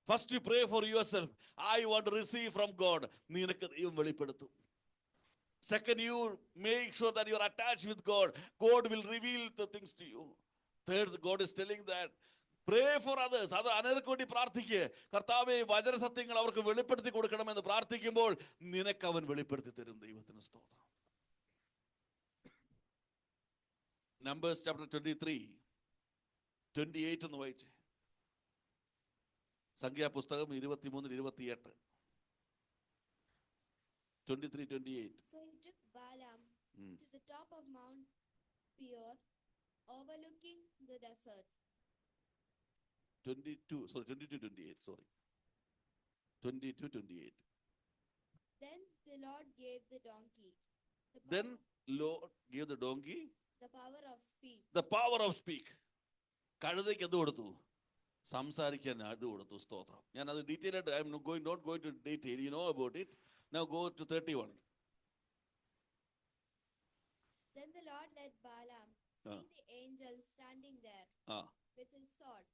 First you pray for yourself. I want to receive from God. നിനക്ക് ദൈവം വെളിപ്പെടുത്തും. Second, you make sure that you are attached with God. God will reveal the things to you. Third, God is telling that pray for others. അത് അനേർക്ക് വേണ്ടി പ്രാർത്ഥിക്കുക. കർത്താവേ, വചന സത്യങ്ങൾ അവർക്ക് വെളിപ്പെടുത്തി കൊടുക്കണമെന്ന് പ്രാർത്ഥിക്കുമ്പോൾ നിനക്ക് അവൻ വെളിപ്പെടുത്തി തരും. ദൈവത്തിന് സ്തോത്രം. Numbers chapter 23:28 എന്ന് വായിച്ചേ. സംഖ്യാപുസ്തകം 23:28. 23, 28. So he took Balaam Mm. to the top of Mount Peor, overlooking the desert. 22, sorry, 22, 28, sorry. 22, 28. Then the Lord gave the donkey Then Lord gave the donkey the power of speech. the power of speak. കഴുതയ്ക്ക് എന്ത് കൊടുത്തു? സംസാരിക്കാൻ അത് കൊടുത്തു. സ്തോത്രം. ഞാൻ അത് detail ആയിട്ട് I M not going to detail, you know about it. Now go to 31. Then the Lord let Balaam see the angel standing there with his sword.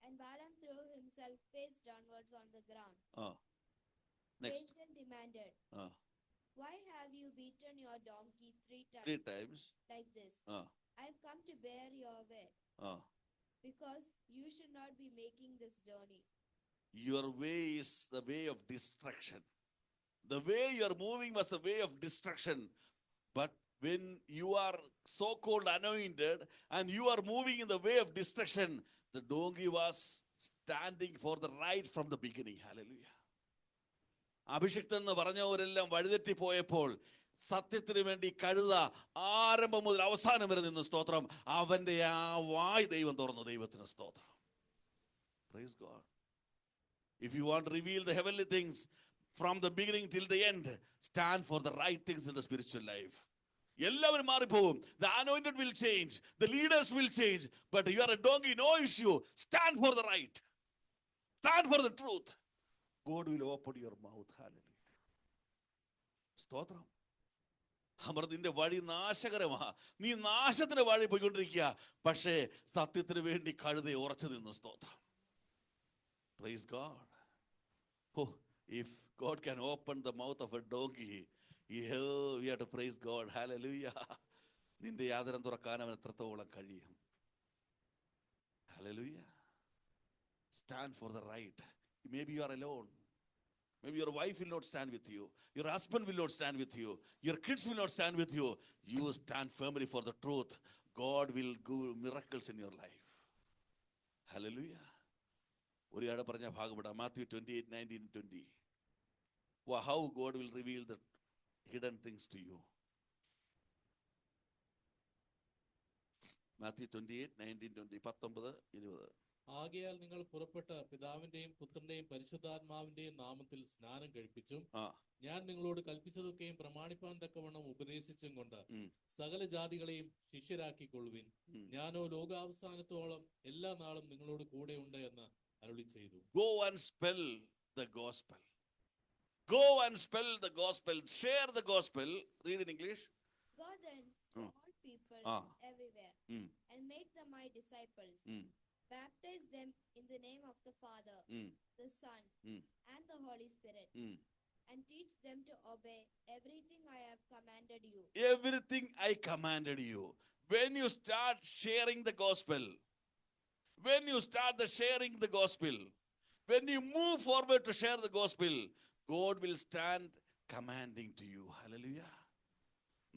And Balaam threw himself face downwards on the ground. The Next. angel demanded, why have you beaten your donkey 3 times? 3 times. Like this? I have come to bear your way. Because you should not be making this journey. Your way is the way of destruction. The way you are moving was the way of destruction. But when you are so-called anointed and you are moving in the way of destruction, the donkey was standing for the right from the beginning. Hallelujah. അഭിഷിക്തൻ എന്ന് പറഞ്ഞവരെല്ലാം വഴിതെറ്റി പോയപ്പോൾ സത്യത്തിന് വേണ്ടി കഴുത ആരംഭം മുതൽ അവസാനം വരെ നിന്ന് സ്തോത്രം. അവന്റെ ആ വായ് ദൈവം തുറന്നു. ദൈവത്തിന് സ്തോത്രം. Praise God. If you want to reveal the heavenly things from the beginning till the end, stand for the right things in the spiritual life. എല്ലാവരും മാറിപ്പോകും. The anointed will change. The leaders will change. But you are a donkey, no issue. Stand for the right. Stand for the truth. God will open your mouth. Hallelujah. സ്തോത്രം. അവർ നിന്റെ വഴി നാശകരമാ. നീ നാശത്തിന്റെ വഴി പോയിക്കൊണ്ടിരിക്കുക. പക്ഷേ സത്യത്തിന് വേണ്ടി കഴുതയെ ഉറച്ചു നിന്ന്. സ്തോത്രം. Praise God. Oh, if God can open the mouth of a donkey, we have to praise God. Hallelujah. നിന്റെ യാതനം തുറക്കാൻ അവൻ എത്രത്തോളം കഴിയും. Hallelujah. Stand for the right. Maybe you are alone. Maybe your wife will not stand with you. Your husband will not stand with you. Your kids will not stand with you. You stand firmly for the truth. God will do miracles in your life. Hallelujah. ഒരാളെ പറഞ്ഞ ഭാഗപ്പെടാം. Matthew 28, 19, 20. How God will reveal the hidden things to you. Matthew 28, 19, 20. 19, 20. ആകയാൽ നിങ്ങൾ പുറപ്പെട്ട പിതാവിന്റെയും പുത്രന്റെയും പരിശുദ്ധാത്മാവിന്റെയും നാമത്തിൽ സ്നാനം കഴിപ്പിച്ചും ഞാൻ നിങ്ങളോട് കൽപ്പിച്ചതൊക്കെയും പ്രമാണിപ്പാൻ തക്കവണ്ണം ഉപദേശിച്ചും കൊണ്ട് സകല ജാതികളെയും ശിഷ്യരാക്കിക്കൊള്ളുവിൻ. ഞാനോ ലോകാവസാനത്തോളം എല്ലാ നാളും നിങ്ങളോട് കൂടെ ഉണ്ട് എന്ന് അരുളി ചെയ്തു. Go and spell the gospel. Go and spell the gospel. Share the gospel. Read in English. Go then to all people everywhere and make them my disciples. Baptize them in the name of the Father, the Son, and the Holy Spirit. And teach them to obey everything I have commanded you. Everything I commanded you. When you start sharing the gospel, when you start sharing the gospel, when you move forward to share the gospel, God will stand commanding to you. Hallelujah.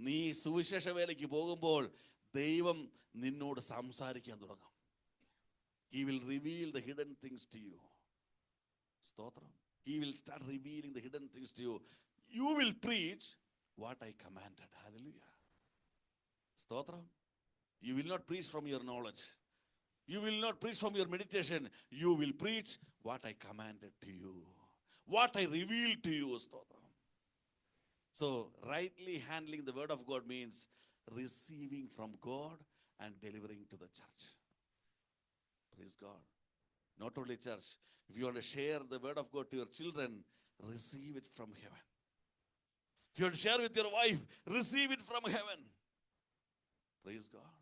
നീ സുവിശേഷ വേലയ്ക്ക് പോകുമ്പോൾ ദൈവം നിന്നോട് സംസാരിക്കാൻ തുടങ്ങും. He will reveal the hidden things to you. Stotram. He will start revealing the hidden things to you. You will preach what I commanded. Hallelujah. Stotram. You will not preach from your knowledge. You will not preach from your meditation. You will preach what I commanded to you. What I revealed to you. Stotram. So, rightly handling the word of God means receiving from God and delivering to the church. Praise God. Not only church. If you want to share the word of God to your children, receive it from heaven. If you want to share with your wife, receive it from heaven. Praise God.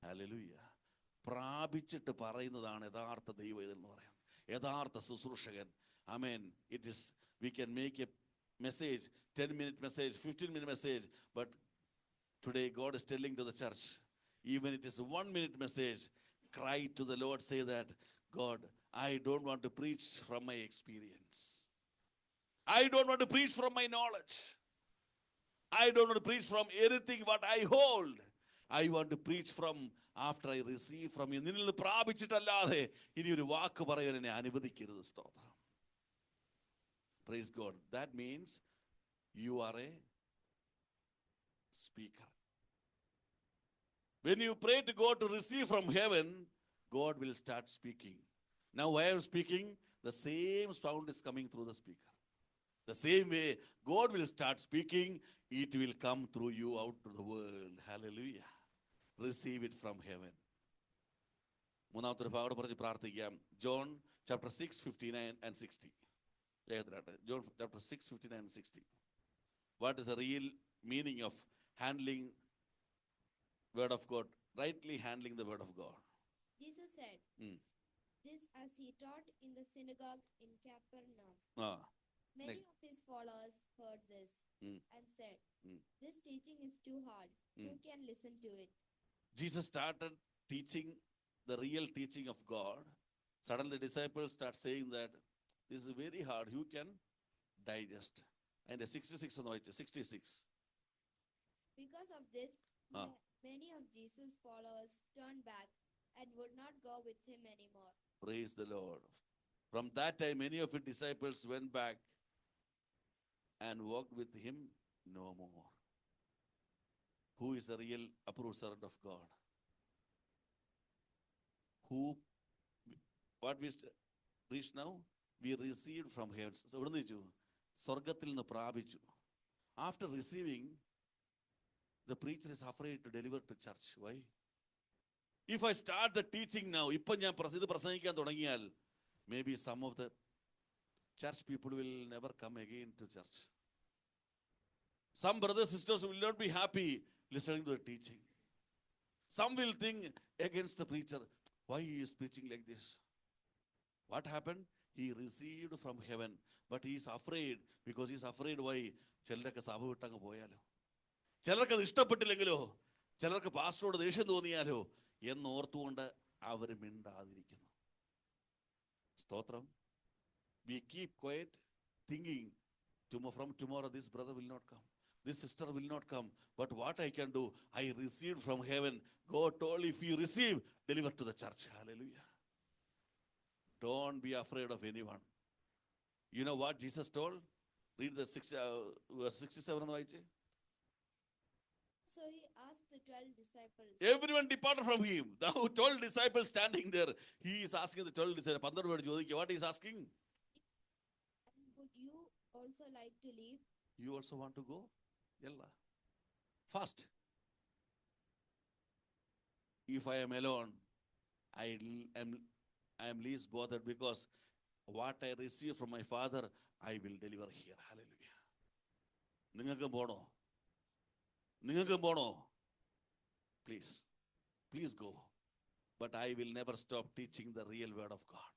Hallelujah. പ്രാപിച്ചിട്ട് പറയുന്നതാണ് യഥാർത്ഥ ദൈവം എന്ന് പറയാം. യഥാർത്ഥ ശുശ്രൂഷകൻ. Amen. It is, we can make a message, 10-minute message, 15-minute message, but today God is telling to the church, even it is a 1-minute message, cry to the Lord, say that, God, I don't want to preach from my experience. I don't want to preach from my knowledge. I don't want to preach from anything what I hold. I want to preach from after I receive from you. നിന്നിൽ പ്രാപിച്ചിട്ടല്ലാതെ ഇനി ഒരു വാക്ക് പറയാൻ എന്നെ അനുവദിക്കരുത്. സ്തോത്രം. Praise God. That means You are a speaker. When you pray to God to receive from heaven, God will start speaking. Now I am speaking, the same sound is coming through the speaker. The same way, God will start speaking, it will come through you out to the world. Hallelujah. Receive it from heaven. മൂന്നാമത്തെ ഒരു ഭാഗം പറഞ്ഞ് പ്രാർത്ഥിക്കാം. John chapter 6, 59 and 60. John chapter 6, 59 and 60. What is the real meaning of handling word of God, rightly handling the word of God? Jesus said, this as he taught in the synagogue in Capernaum. Many of his followers heard this and said, this teaching is too hard. Who can listen to it? Jesus started teaching the real teaching of God. Suddenly the disciples start saying that this is very hard. Who can digest? And 66 on the 66. Because of this, many of Jesus' followers turned back and would not go with him anymore. Praise the Lord. From that time, many of his disciples went back and walked with him no more. Who is the real approved servant of God? Who, what we reached now? We received from heaven. So what did you? സ്വർഗത്തിൽ നിന്ന് പ്രാപിച്ചു. After receiving, the preacher is afraid to deliver to church. Why? If I start the teaching now, ഇപ്പം ഞാൻ ഇത് പ്രസംഗിക്കാൻ തുടങ്ങിയാൽ, maybe some of the church people will never come again to church. Some brothers and sisters will not be happy listening to the teaching. Some will think against the preacher, why he is preaching like this? What happened? He received from heaven, but he is afraid. Because he is afraid why? ചിലരൊക്കെ സഭ വിട്ടങ്ങ് പോയാലോ, ചിലർക്ക് അത് ഇഷ്ടപ്പെട്ടില്ലെങ്കിലോ, ചിലർക്ക് പാസ്റ്ററോട് ദേഷ്യം തോന്നിയാലോ എന്നോർത്തുകൊണ്ട് അവർ മിണ്ടാതിരിക്കുന്നു. സ്തോത്രം. We keep quiet thinking from tomorrow this brother will not come, this sister will not come, but what I can do, I received from heaven. God told, if you receive, deliver to the church. Hallelujah. Don't be afraid of anyone. You know what Jesus told? Read the verse 67. So he asked the 12 disciples. Everyone departed from him. The 12 disciples standing there. He is asking the 12 disciples. What he is asking? And would you also like to leave? You also want to go? Yalla. First, if I am alone, I am least bothered, because what I receive from my Father, I will deliver here. Hallelujah. നിങ്ങൾക്ക് പോണോ? Please go. But I will never stop teaching the real word of God.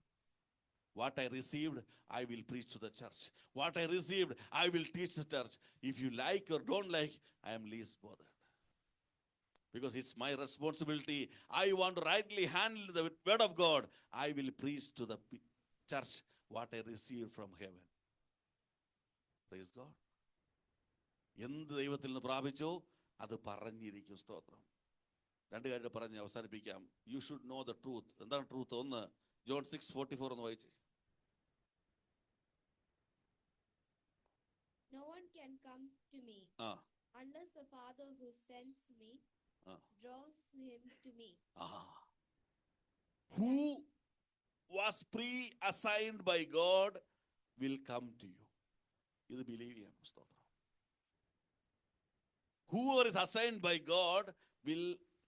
What I received, I will preach to the church. What I received, I will teach the church. If you like or don't like, I am least bothered. Because it's my responsibility. I want to rightly handle the word of God. I will preach to the church what I received from heaven. Praise God. എന്ത് ദൈവത്തിൽ നിന്ന് പ്രാപിച്ചോ അത് പറഞ്ഞിരിക്കും. സ്തോത്രം. രണ്ട് കാര്യം പറഞ്ഞ് അവസാനിപ്പിക്കാം. You should know the truth. എന്താണ് ട്രൂത്ത്? ഒന്ന്, John 6:44 ഒന്ന് വായിച്ചു. No one can come to me unless the Father who sends me draws him to me. Who was pre-assigned by God will come to you. ഇത് believe ചെയ്യണം. സ്തോത്രം. Whoever is assigned by God will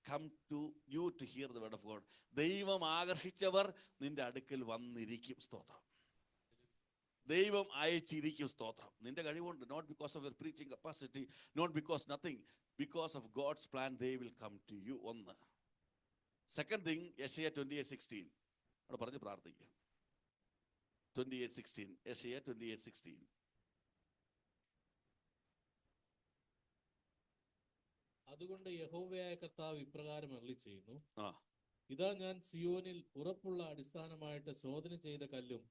come to you to hear the word of God. ദൈവം ആകർഷിച്ചവർ നിന്റെ അടുക്കൽ വന്നിരിക്കും. സ്തോത്രം. ദൈവം അയച്ചിരിക്കും. സ്തോത്രം. നിന്റെ കഴിവുണ്ട്. Not because of your preaching capacity, not because nothing. Because of God's plan, they will come to you. ഒന്ന്. Second thing, Yeshaya 28:16. അവിടെ പറഞ്ഞ് പ്രാർത്ഥിക്കുക. 28:16. Yeshaya 28:16. അതുകൊണ്ട് യഹോവയായ കർത്താവ് ഇപ്രകാരം അരുളിച്ചെയ്യുന്നു, ഇതാ ഞാൻ സിയോനിൽ ഉറപ്പുള്ള അടിസ്ഥാനമായിട്ട് ശോധന ചെയ്ത കല്ലും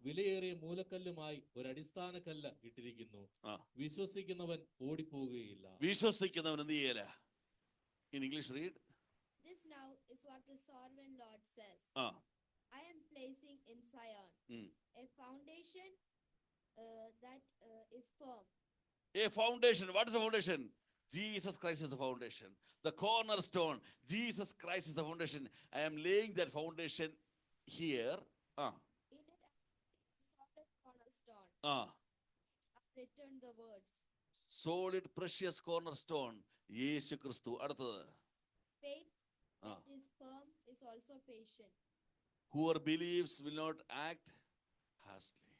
വിലയേറിയ മൂലക്കല്ലുമായി ഒരു അടിസ്ഥാന കല്ല് ഇട്ടിരിക്കുന്നു. വിശ്വസിക്കുന്നവൻ ഓടിപ്പോകുകയില്ല. വിശ്വസിക്കുന്നവൻ എന്ത് ചെയ്യല? In English read. This now is what the sovereign Lord says. I am placing in Zion a foundation that is firm, A foundation. What is the foundation? Jesus Christ is the foundation. The cornerstone. Jesus Christ is the foundation. I am laying that foundation here. In it, solid cornerstone. Written the words. Solid, precious cornerstone. യേശു ക്രിസ്തു. അടുത്തത്. Faith that is firm is also patient. Whoever believes will not act hastily.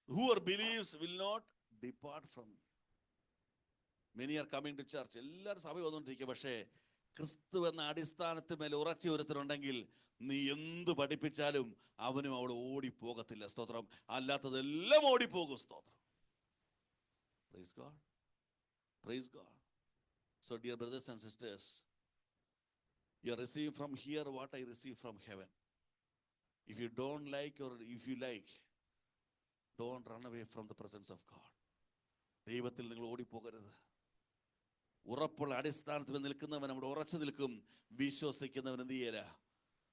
Whoever believes will not depart from me. Many are coming to church. എല്ലാവരും സഭ വന്നുകൊണ്ടിരിക്കുക. പക്ഷേ ക്രിസ്തു എന്ന അടിസ്ഥാനത്തിന്മേൽ ഉറച്ച ഒരുത്തരുണ്ടെങ്കിൽ നീ എന്ത് പഠിപ്പിച്ചാലും അവനും അവിടെ ഓടിപ്പോകത്തില്ല. സ്തോത്രം. അല്ലാത്തതെല്ലാം ഓടിപ്പോകും. സ്തോത്രം. Praise God. Praise God. So dear brothers and sisters, you are receiving from here what I receive from heaven. If you don't like, or if you like, don't run away from the presence of God. ദൈവത്തിൽ നിങ്ങൾ ഓടിപ്പോകരുത്. ഉറപ്പുള്ള അടിസ്ഥാനത്തിൽ നിൽക്കുന്നവൻ അവിടെ ഉറച്ചു നിൽക്കും. വിശ്വസിക്കുന്നവൻ എന്ത് ചെയ്യില്ല?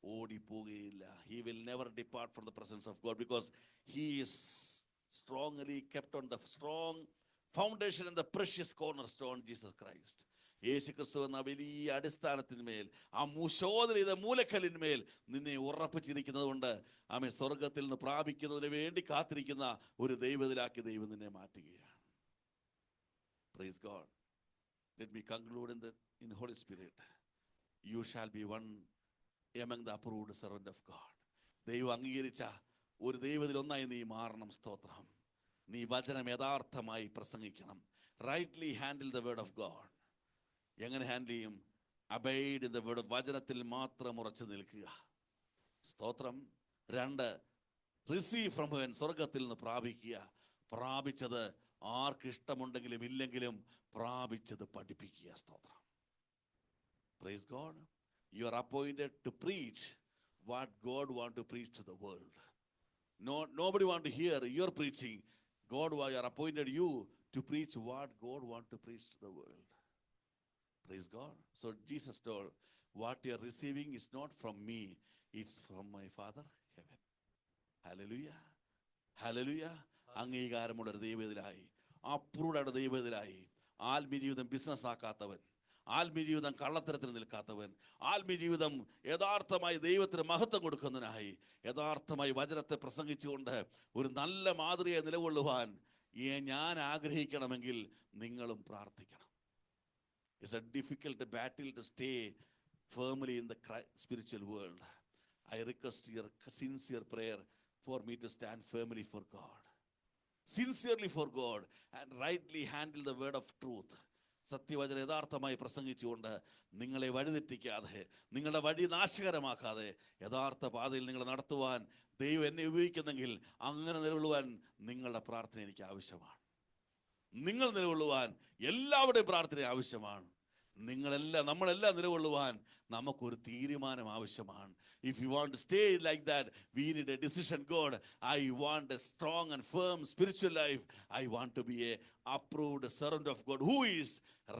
ഓടിപ്പോകുകയില്ല. He will never depart from the presence of God because he is strongly kept on the strong foundation and the precious cornerstone, Jesus Christ. യേശു ക്രിസ്തു എന്ന വലിയ അടിസ്ഥാനത്തിന്മേൽ, ആ ശോധന ചെയ്ത മൂലക്കല്ലിന്മേൽ നിന്നെ ഉറപ്പിച്ചിരിക്കുന്നത് കൊണ്ട് ആമേൻ സ്വർഗത്തിൽ നിന്ന് പ്രാപിക്കുന്നതിന് വേണ്ടി കാത്തിരിക്കുന്ന ഒരു ദൈവത്തിലാക്കി ദൈവം നിന്നെ മാറ്റുകയാണ്. Praise God. Let me conclude in the Holy Spirit. You shall be one among the approved servant of God. ദൈവം അംഗീകരിച്ച ഒരു ദൈവത്തിൽ ഒന്നായി നീ മാറണം. സ്തോത്രം. നീ വചനം യഥാർത്ഥമായി പ്രസംഗിക്കണം. Rightly handle the word of God. എങ്ങനെ ഹാൻഡിൽ ചെയ്യും? Abide in the word of, വചനത്തിൽ മാത്രം ഉറച്ചു നിൽക്കുക. സ്തോത്രം. 2, റിസീവ് ഫ്രം ഹെവൻ, സ്വർഗത്തിൽ നിന്ന് പ്രാപിക്കുക. പ്രാപിച്ചത് ആർക്കിഷ്ടമുണ്ടെങ്കിലും ഇല്ലെങ്കിലും പ്രാപിച്ചത് പഠിപ്പിക്കുക. സ്തോത്രം. Praise God. You are appointed to preach what God want to preach to the world. Nobody want to hear your preaching. God are appointed you to preach what God want to preach to the world. Praise God. So Jesus told, what you are receiving is not from me, it's from my Father heaven. Hallelujah. Hallelujah. അംഗീകാരമുള്ള ഒരു ദൈവത്തിലായി, approved ദൈവത്തിലായി, ആത്മീയ ജീവിതം business ആക്കാത്തവൻ, ആത്മീയ ജീവിതം കള്ളത്തരത്തിൽ നിൽക്കാത്തവൻ, ആത്മീയ ജീവിതം യഥാർത്ഥമായി ദൈവത്തിന് മഹത്വം കൊടുക്കുന്നതിനായി യഥാർത്ഥമായി വചനത്തെ പ്രസംഗിച്ചുകൊണ്ട് ഒരു നല്ല മാതൃകയെ നിലകൊള്ളുവാൻ ഞാൻ ആഗ്രഹിക്കണമെങ്കിൽ നിങ്ങളും പ്രാർത്ഥിക്കണം. It's a difficult battle to stay firmly in the spiritual world. I request your sincere prayer for me to stand firmly for God, sincerely for God, and rightly handle the word of truth. സത്യവചനം യഥാർത്ഥമായി പ്രസംഗിച്ചുകൊണ്ട് നിങ്ങളെ വഴിതെറ്റിക്കാതെ, നിങ്ങളുടെ വഴി നാശകരമാക്കാതെ യഥാർത്ഥ പാതയിൽ നിങ്ങൾ നടത്തുവാൻ ദൈവം എന്നെ ഉപയോഗിക്കുന്നെങ്കിൽ അങ്ങനെ നിലകൊള്ളുവാൻ നിങ്ങളുടെ പ്രാർത്ഥന എനിക്ക് ആവശ്യമാണ്. നിങ്ങൾ നിലകൊള്ളുവാൻ എല്ലാവരുടെയും പ്രാർത്ഥന ആവശ്യമാണ്. നമ്മളെല്ലാം നിലകൊള്ളുവാൻ നമുക്കൊരു തീരുമാനം ആവശ്യമാണ്. If you want to stay like that, we need a decision. God, I want a strong and firm spiritual life. I want to be a approved servant of God who is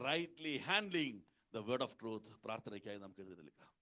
rightly handling the word of truth. പ്രാർത്ഥനയ്ക്കായി നമുക്ക് എഴുന്നേൽക്കാം.